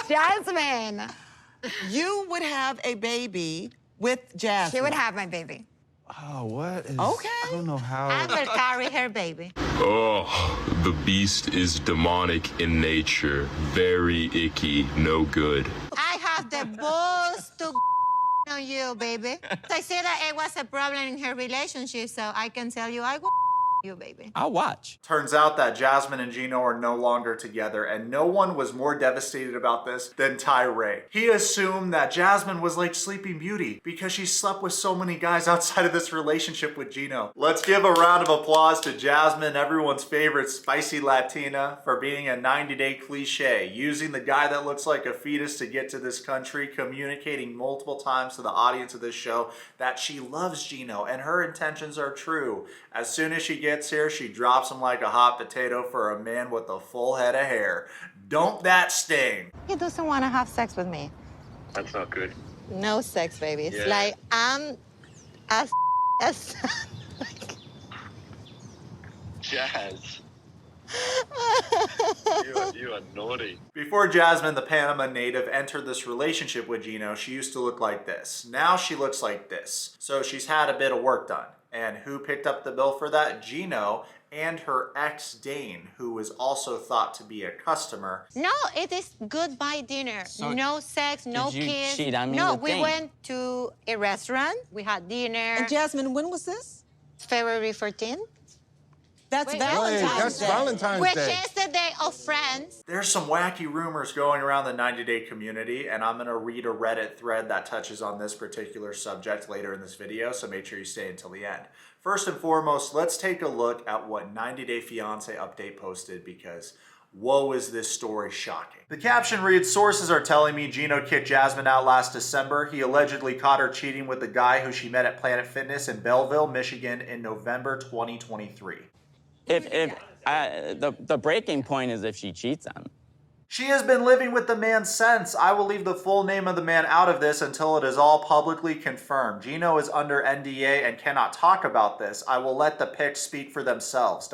Jasmine. You would have a baby with Jasmine. She would have my baby. Oh, what is... Okay. I don't know how... I will carry her baby. Oh, the beast is demonic in nature. Very icky, no good. I have the balls to on you, baby. I said that it was a problem in her relationship, so I can tell you I will you, baby. I'll watch. Turns out that Jasmine and Gino are no longer together, and no one was more devastated about this than Tyree. He assumed that Jasmine was like Sleeping Beauty because she slept with so many guys outside of this relationship with Gino. Let's give a round of applause to Jasmine, everyone's favorite spicy Latina, for being a 90-day cliche, using the guy that looks like a fetus to get to this country, communicating multiple times to the audience of this show that she loves Gino and her intentions are true. As soon as she gets here, she drops him like a hot potato for a man with a full head of hair. Don't that sting? He doesn't want to have sex with me. That's not good. No sex, baby. It's Yeah. like I'm as Jazz. You are naughty. Before Jasmine, the Panama native, entered this relationship with Gino, she used to look like this. Now she looks like this. So she's had a bit of work done. And who picked up the bill for that? Gino and her ex, Dane, who was also thought to be a customer. No, it is goodbye dinner. So no sex, no did you kiss. cheat on me no, with we Dane? went to a restaurant. We had dinner. And Jasmine, when was this? February 14th. That's Wait, Valentine's that's Day. Valentine's Which Day. is the day of friends. There's some wacky rumors going around the 90-day community, and I'm gonna read a Reddit thread that touches on this particular subject later in this video, so make sure you stay until the end. First and foremost, let's take a look at what 90-day Fiancé update posted, because whoa, is this story shocking. The caption reads, sources are telling me Gino kicked Jasmine out last December. He allegedly caught her cheating with the guy who she met at Planet Fitness in Belleville, Michigan in November 2023. The breaking point is if she cheats on me. She has been living with the man since. I will leave the full name of the man out of this until it is all publicly confirmed. Gino is under NDA and cannot talk about this. I will let the pics speak for themselves, ...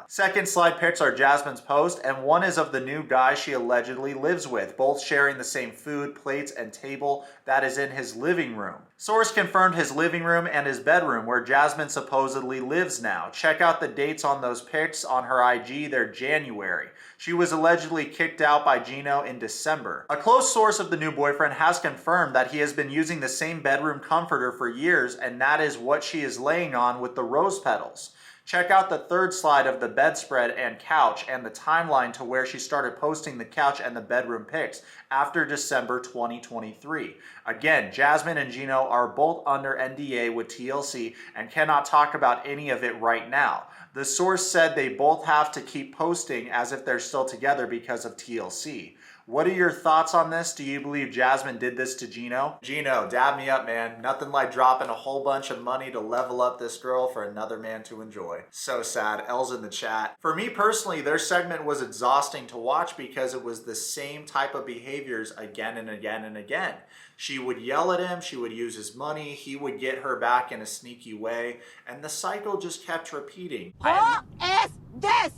Second slide pics are Jasmine's post, and one is of the new guy she allegedly lives with, both sharing the same food, plates, and table that is in his living room. Source confirmed his living room and his bedroom, where Jasmine supposedly lives now. Check out the dates on those pics on her IG, they're January. She was allegedly kicked out by Gino in December. A close source of the new boyfriend has confirmed that he has been using the same bedroom comforter for years, and that is what she is laying on with the rose petals. Check out the third slide of the bedspread and couch and the timeline to where she started posting the couch and the bedroom pics after December 2023. Again, Jasmine and Gino are both under NDA with TLC and cannot talk about any of it right now. The source said they both have to keep posting as if they're still together because of TLC. What are your thoughts on this? Do you believe Jasmine did this to Gino? Gino, dab me up, man. Nothing like dropping a whole bunch of money to level up this girl for another man to enjoy. So sad. L's in the chat. For me personally, their segment was exhausting to watch because it was the same type of behaviors again and again and again. She would yell at him, she would use his money, he would get her back in a sneaky way, and the cycle just kept repeating. Who is this?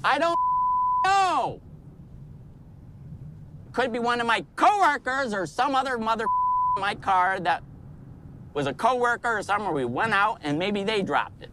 I don't know. Could be one of my coworkers or some other mother in my car that was a coworker or somewhere. We went out and maybe they dropped it.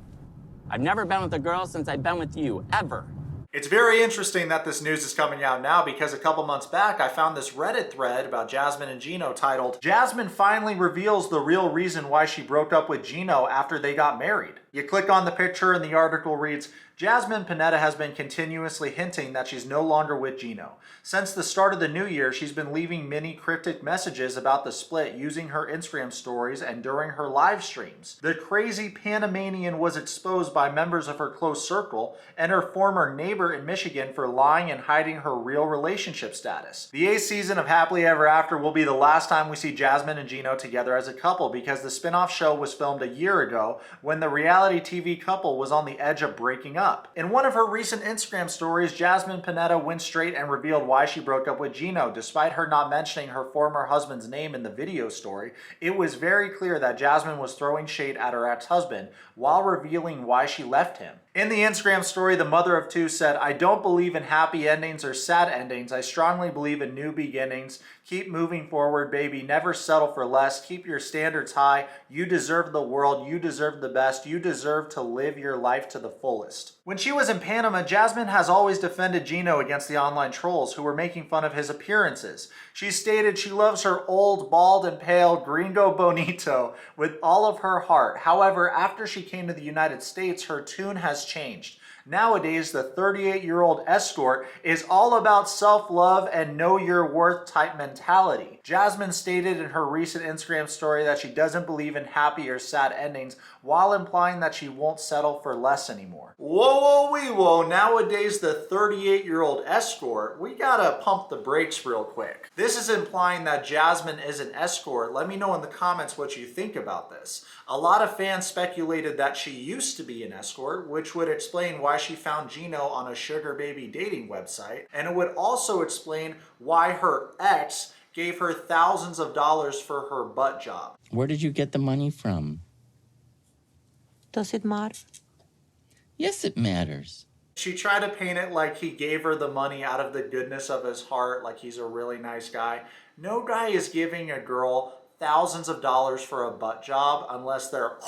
I've never been with a girl since I've been with you, ever. It's very interesting that this news is coming out now because a couple months back I found this Reddit thread about Jasmine and Gino titled, Jasmine finally reveals the real reason why she broke up with Gino after they got married. You click on the picture and the article reads, Jasmine Panetta has been continuously hinting that she's no longer with Gino. Since the start of the new year, she's been leaving many cryptic messages about the split using her Instagram stories and during her live streams. The crazy Panamanian was exposed by members of her close circle and her former neighbor in Michigan for lying and hiding her real relationship status. The 8th season of Happily Ever After will be the last time we see Jasmine and Gino together as a couple because the spin-off show was filmed a year ago when the reality TV couple was on the edge of breaking up. In one of her recent Instagram stories, Jasmine Panetta went straight and revealed why she broke up with Gino. Despite her not mentioning her former husband's name in the video story, it was very clear that Jasmine was throwing shade at her ex-husband while revealing why she left him. In the Instagram story, the mother of two said, "I don't believe in happy endings or sad endings. I strongly believe in new beginnings. Keep moving forward, baby. Never settle for less. Keep your standards high. You deserve the world. You deserve the best. You deserve to live your life to the fullest." When she was in Panama, Jasmine has always defended Gino against the online trolls who were making fun of his appearances. She stated she loves her old, bald, and pale gringo bonito with all of her heart. However, after she came to the United States, her tune has changed. Nowadays, the 38-year-old Escort is all about self-love and know your worth type mentality. Jasmine stated in her recent Instagram story that she doesn't believe in happy or sad endings, while implying that she won't settle for less anymore. Whoa, nowadays the 38-year-old Escort, we gotta pump the brakes real quick. This is implying that Jasmine is an escort. Let me know in the comments what you think about this. A lot of fans speculated that she used to be an escort, which would explain why she found Gino on a sugar baby dating website, and it would also explain why her ex gave her thousands of dollars for her butt job. Where did you get the money from? Does it matter? Yes, it matters. She tried to paint it like he gave her the money out of the goodness of his heart, like he's a really nice guy. No guy is giving a girl thousands of dollars for a butt job unless they're,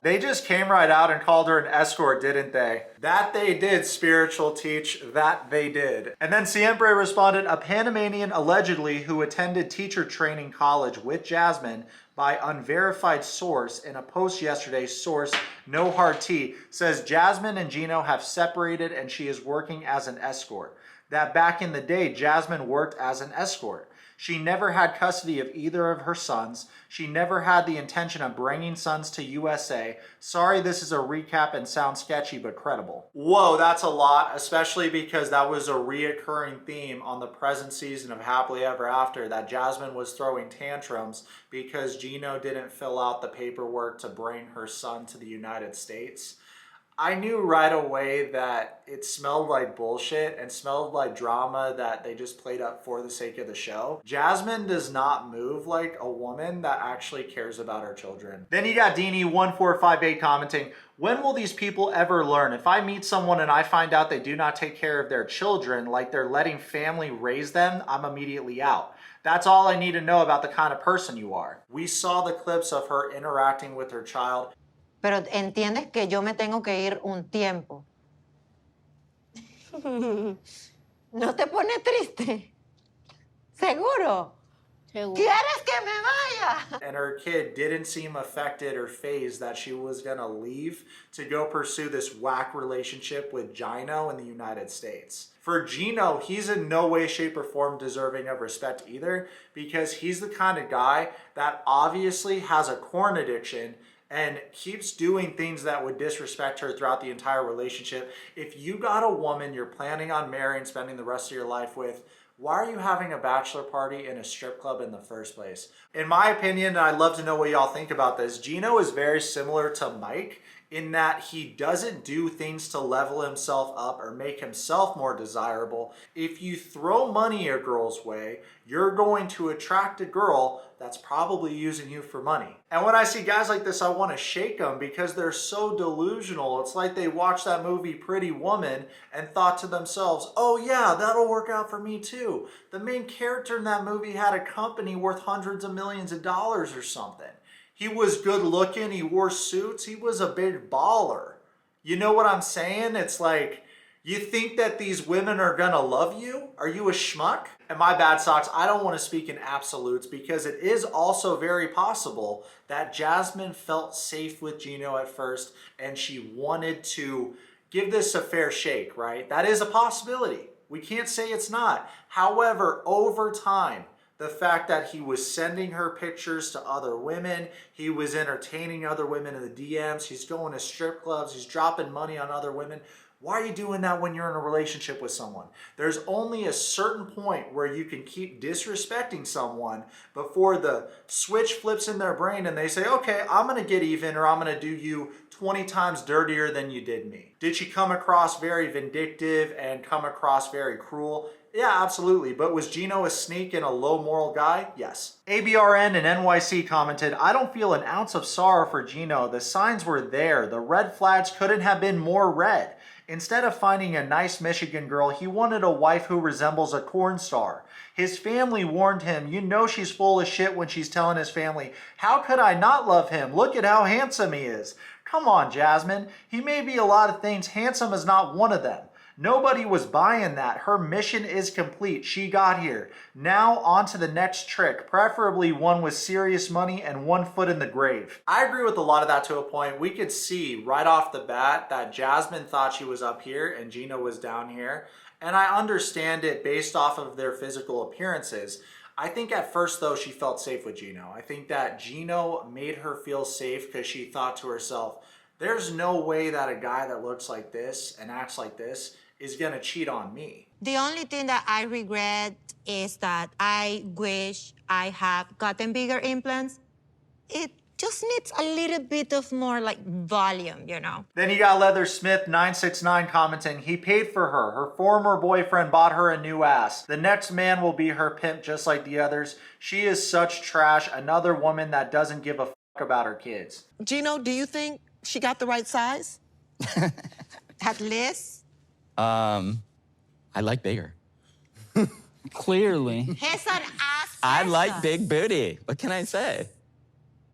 They just came right out and called her an escort, didn't they? That they did, spiritual teach, that they did. And then Siempre responded, a Panamanian allegedly who attended teacher training college with Jasmine by unverified source in a post yesterday, source No Hard T, says Jasmine and Gino have separated and she is working as an escort. That back in the day, Jasmine worked as an escort. She never had custody of either of her sons. She never had the intention of bringing sons to USA. Sorry, this is a recap and sounds sketchy, but credible. Whoa, that's a lot, especially because that was a reoccurring theme on the present season of Happily Ever After, that Jasmine was throwing tantrums because Gino didn't fill out the paperwork to bring her son to the United States. I knew right away that it smelled like bullshit and smelled like drama that they just played up for the sake of the show. Jasmine does not move like a woman that actually cares about her children. Then you got Deanie1458 commenting, when will these people ever learn? If I meet someone and I find out they do not take care of their children, like they're letting family raise them, I'm immediately out. That's all I need to know about the kind of person you are. We saw the clips of her interacting with her child. Pero entiendes que yo me tengo que ir un tiempo. ¿No te pone triste? ¿Seguro? ¿Quieres que me vaya? And her kid didn't seem affected or fazed that she was gonna leave to go pursue this whack relationship with Gino in the United States. For Gino, he's in no way, shape, or form deserving of respect either, because he's the kind of guy that obviously has a corn addiction and keeps doing things that would disrespect her throughout the entire relationship. If you got a woman you're planning on marrying, spending the rest of your life with, why are you having a bachelor party in a strip club in the first place? In my opinion, and I'd love to know what y'all think about this, Gino is very similar to Mike in that he doesn't do things to level himself up or make himself more desirable. If you throw money a girl's way, you're going to attract a girl that's probably using you for money. And when I see guys like this, I want to shake them because they're so delusional. It's like they watched that movie Pretty Woman and thought to themselves, oh yeah, that'll work out for me too. The main character in that movie had a company worth hundreds of millions of dollars or something. He was good looking, he wore suits, he was a big baller. You know what I'm saying? It's like, you think that these women are gonna love you? Are you a schmuck? And my bad socks, I don't want to speak in absolutes because it is also very possible that Jasmine felt safe with Gino at first and she wanted to give this a fair shake, right? That is a possibility. We can't say it's not. However, over time, the fact that he was sending her pictures to other women, he was entertaining other women in the DMs, he's going to strip clubs, he's dropping money on other women. Why are you doing that when you're in a relationship with someone? There's only a certain point where you can keep disrespecting someone before the switch flips in their brain and they say, okay, I'm gonna get even or I'm gonna do you 20 times dirtier than you did me. Did she come across very vindictive and come across very cruel? Yeah, absolutely. But was Gino a sneak and a low moral guy? Yes. ABRN and NYC commented, I don't feel an ounce of sorrow for Gino. The signs were there. The red flags couldn't have been more red. Instead of finding a nice Michigan girl, he wanted a wife who resembles a corn star. His family warned him, you know she's full of shit when she's telling his family, how could I not love him? Look at how handsome he is. Come on, Jasmine. He may be a lot of things. Handsome is not one of them. Nobody was buying that. Her mission is complete. She got here. Now on to the next trick, preferably one with serious money and 1 foot in the grave. I agree with a lot of that to a point. We could see right off the bat that Jasmine thought she was up here and Gino was down here. And I understand it based off of their physical appearances. I think at first though, she felt safe with Gino. I think that Gino made her feel safe because she thought to herself, there's no way that a guy that looks like this and acts like this is gonna cheat on me. The only thing that I regret is that I wish I have gotten bigger implants. It just needs a little bit of more like volume, you know? Then you got Leather Smith 969 commenting, he paid for her. Her former boyfriend bought her a new ass. The next man will be her pimp just like the others. She is such trash. Another woman that doesn't give a fuck about her kids. Gino, do you think she got the right size? At least. I like bigger. Clearly. He's an ass. I like person. big booty. What can I say?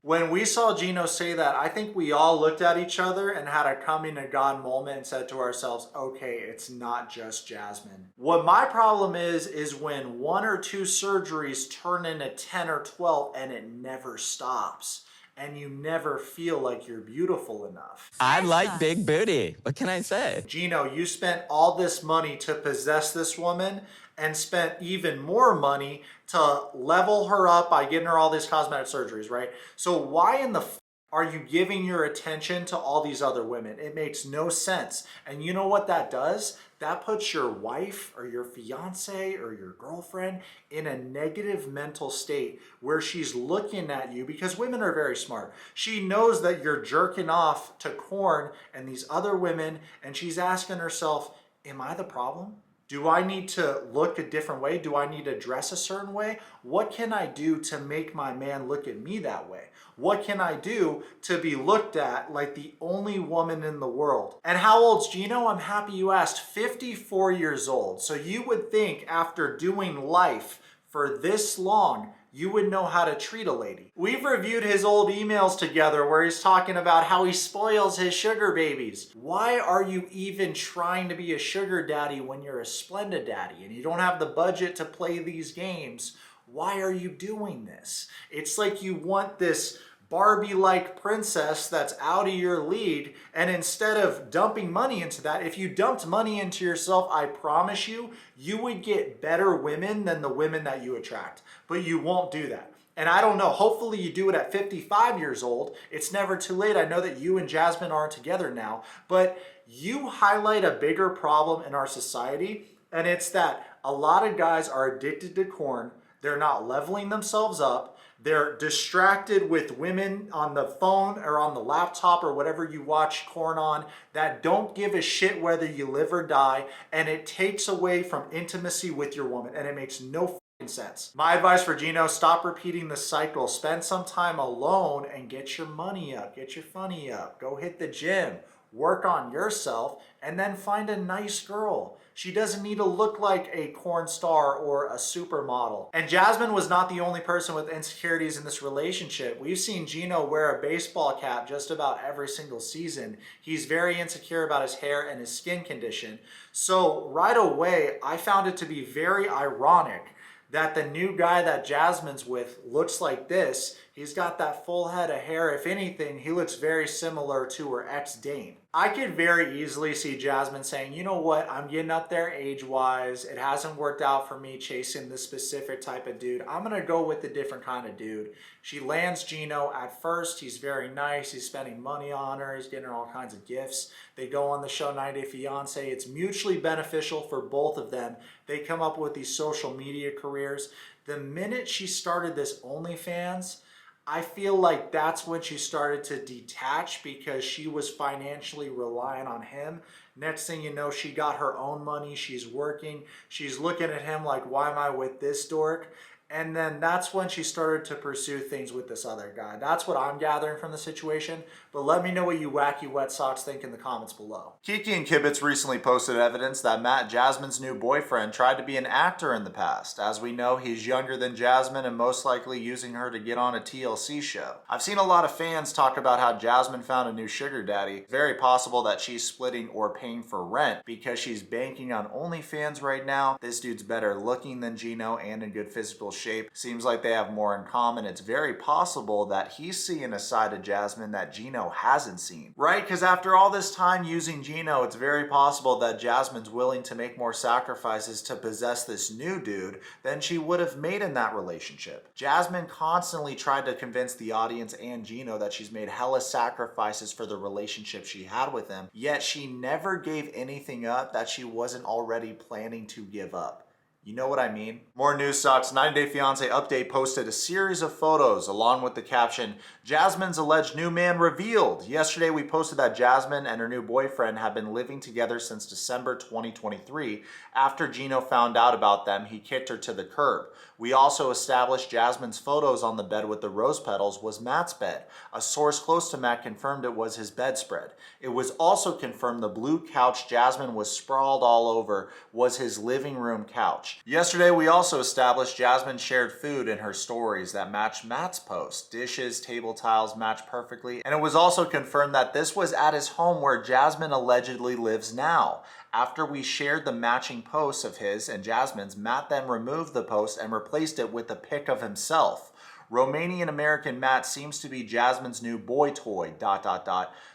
When we saw Gino say that, I think we all looked at each other and had a coming to God moment and said to ourselves, okay, it's not just Jasmine. What my problem is when 1 or 2 surgeries turn into 10 or 12 and it never stops. And you never feel like you're beautiful enough. I like big booty. What can I say? Gino, you spent all this money to possess this woman and spent even more money to level her up by getting her all these cosmetic surgeries, right? So why in the are you giving your attention to all these other women? It makes no sense. And you know what that does? That puts your wife or your fiance or your girlfriend in a negative mental state where she's looking at you, because women are very smart. She knows that you're jerking off to corn and these other women, and she's asking herself, am I the problem? Do I need to look a different way? Do I need to dress a certain way? What can I do to make my man look at me that way? What can I do to be looked at like the only woman in the world? And how old's Gino? I'm happy you asked. 54 years old. So you would think after doing life for this long, you would know how to treat a lady. We've reviewed his old emails together where he's talking about how he spoils his sugar babies. Why are you even trying to be a sugar daddy when you're a Splenda daddy and you don't have the budget to play these games? Why are you doing this? It's like you want this Barbie-like princess that's out of your league, and instead of dumping money into that, if you dumped money into yourself, I promise you, you would get better women than the women that you attract. But you won't do that. And I don't know, hopefully you do it at 55 years old. It's never too late. I know that you and Jasmine aren't together now, but you highlight a bigger problem in our society, and it's that a lot of guys are addicted to corn. They're not leveling themselves up. They're distracted with women on the phone or on the laptop or whatever you watch corn on that don't give a shit whether you live or die, and it takes away from intimacy with your woman, and it makes no fucking sense. My advice for Gino, stop repeating the cycle. Spend some time alone and get your money up, get your funny up, go hit the gym, work on yourself, and then find a nice girl. She doesn't need to look like a corn star or a supermodel. And Jasmine was not the only person with insecurities in this relationship. We've seen Gino wear a baseball cap just about every single season. He's very insecure about his hair and his skin condition. So right away, I found it to be very ironic that the new guy that Jasmine's with looks like this. He's got that full head of hair. If anything, he looks very similar to her ex-Dane. I could very easily see Jasmine saying, you know what, I'm getting up there age-wise. It hasn't worked out for me chasing this specific type of dude. I'm gonna go with a different kind of dude. She lands Gino. At first, he's very nice. He's spending money on her. He's getting her all kinds of gifts. They go on the show 90 Day Fiancé. It's mutually beneficial for both of them. They come up with these social media careers. The minute she started this OnlyFans, I feel like that's when she started to detach because she was financially reliant on him. Next thing you know, she got her own money. She's working. She's looking at him like, why am I with this dork? And then that's when she started to pursue things with this other guy. That's what I'm gathering from the situation. But let me know what you wacky wet socks think in the comments below. Kiki and Kibbitz recently posted evidence that Matt, Jasmine's new boyfriend, tried to be an actor in the past. As we know, he's younger than Jasmine and most likely using her to get on a TLC show. I've seen a lot of fans talk about how Jasmine found a new sugar daddy. It's very possible that she's splitting or paying for rent because she's banking on OnlyFans right now. This dude's better looking than Gino and in good physical shape. Seems like they have more in common. It's very possible that he's seeing a side of Jasmine that Gino hasn't seen, right? Because after all this time using Gino, it's very possible that Jasmine's willing to make more sacrifices to possess this new dude than she would have made in that relationship. Jasmine constantly tried to convince the audience and Gino that she's made hella sacrifices for the relationship she had with him, yet she never gave anything up that she wasn't already planning to give up. You know what I mean? More news sucks. 90 Day Fiancé update posted a series of photos along with the caption, Jasmine's alleged new man revealed. Yesterday we posted that Jasmine and her new boyfriend have been living together since December 2023. After Gino found out about them, he kicked her to the curb. We also established Jasmine's photos on the bed with the rose petals was Matt's bed. A source close to Matt confirmed it was his bedspread. It was also confirmed the blue couch Jasmine was sprawled all over was his living room couch. Yesterday, we also established Jasmine shared food in her stories that matched Matt's post. Dishes, table tiles matched perfectly. And it was also confirmed that this was at his home where Jasmine allegedly lives now. After we shared the matching posts of his and Jasmine's, Matt then removed the post and replaced it with a pic of himself. Romanian-American Matt seems to be Jasmine's new boy toy, ...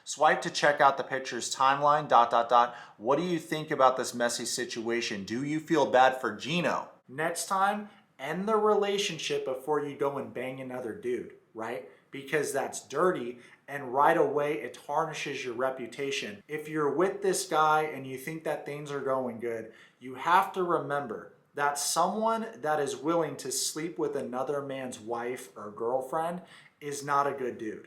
Swipe to check out the picture's timeline, ... What do you think about this messy situation? Do you feel bad for Gino? Next time, end the relationship before you go and bang another dude, right? Because that's dirty and right away it tarnishes your reputation. If you're with this guy and you think that things are going good, you have to remember that someone that is willing to sleep with another man's wife or girlfriend is not a good dude.